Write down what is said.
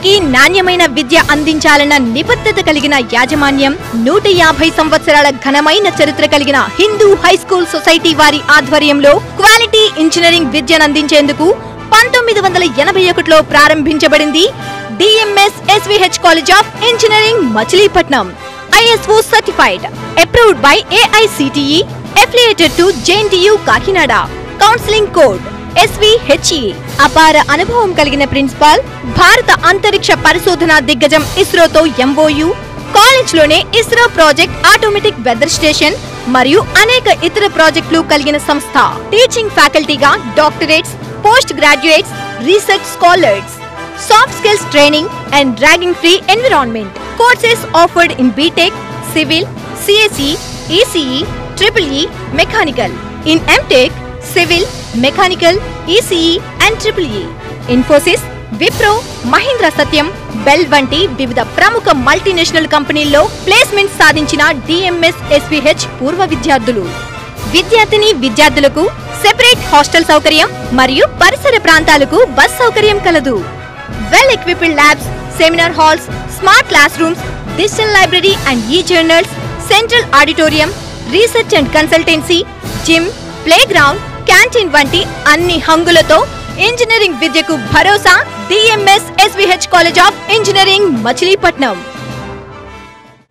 అందరికీ నాణ్యమైన విద్య అందించాలన్న నిబద్ధత కలిగిన యాజమాన్యం 150 సంవత్సరాల ఘనమైన చరిత్ర కలిగిన హిందూ హై స్కూల్ సొసైటీ వారి ఆధ్వర్యంలో క్వాలిటీ ఇంజనీరింగ్ విద్యను అందించేందుకు 1981లో ప్రారంభించబడింది DMs ఎస్విహెచ్ college of engineering Machilipatnam. ISO certified, approved by AICTE, affiliated to JNTU Kakinada. Counseling code SVHE. అపార అనుభవం కలిగిన ప్రిన్సిపాల్, భారత అంతరిక్ష పరిశోధన దిగ్గజం ఇస్రోతో MOU, కాలేజ్లోనే ISRO project, automatic weather station మరియు అనేక ఇతర ప్రాజెక్టులు కలిగిన సంస్థ. టీచింగ్ ఫ్యాకల్టీగా doctorates, post graduates, research scholars. Soft skills training and dragging-free environment. Courses offered in BTech, Civil, CSE, ECE, EEE, Mechanical. In MTech, Civil, Mechanical, ECE and EEE. Infosys, Wipro, Mahindra Satyam, Bell వంటి వివిధ ప్రముఖ multinational కంపెనీల్లో placement సాధించిన DMs ఎస్విహెచ్ పూర్వ విద్యార్థులు. విద్యార్థులకు separate hostel సౌకర్యం మరియు పరిసర ప్రాంతాలకు బస్ సౌకర్యం కలదు. Well equipped labs, seminar halls, smart classrooms, digital library and e-journals, central auditorium, research and consultancy, gym, playground, canteen వంటి అన్ని హంగులతో ఇంజనీరింగ్ విద్యకు భరోసా DMs ఎస్విహెచ్ college of engineering Machilipatnam.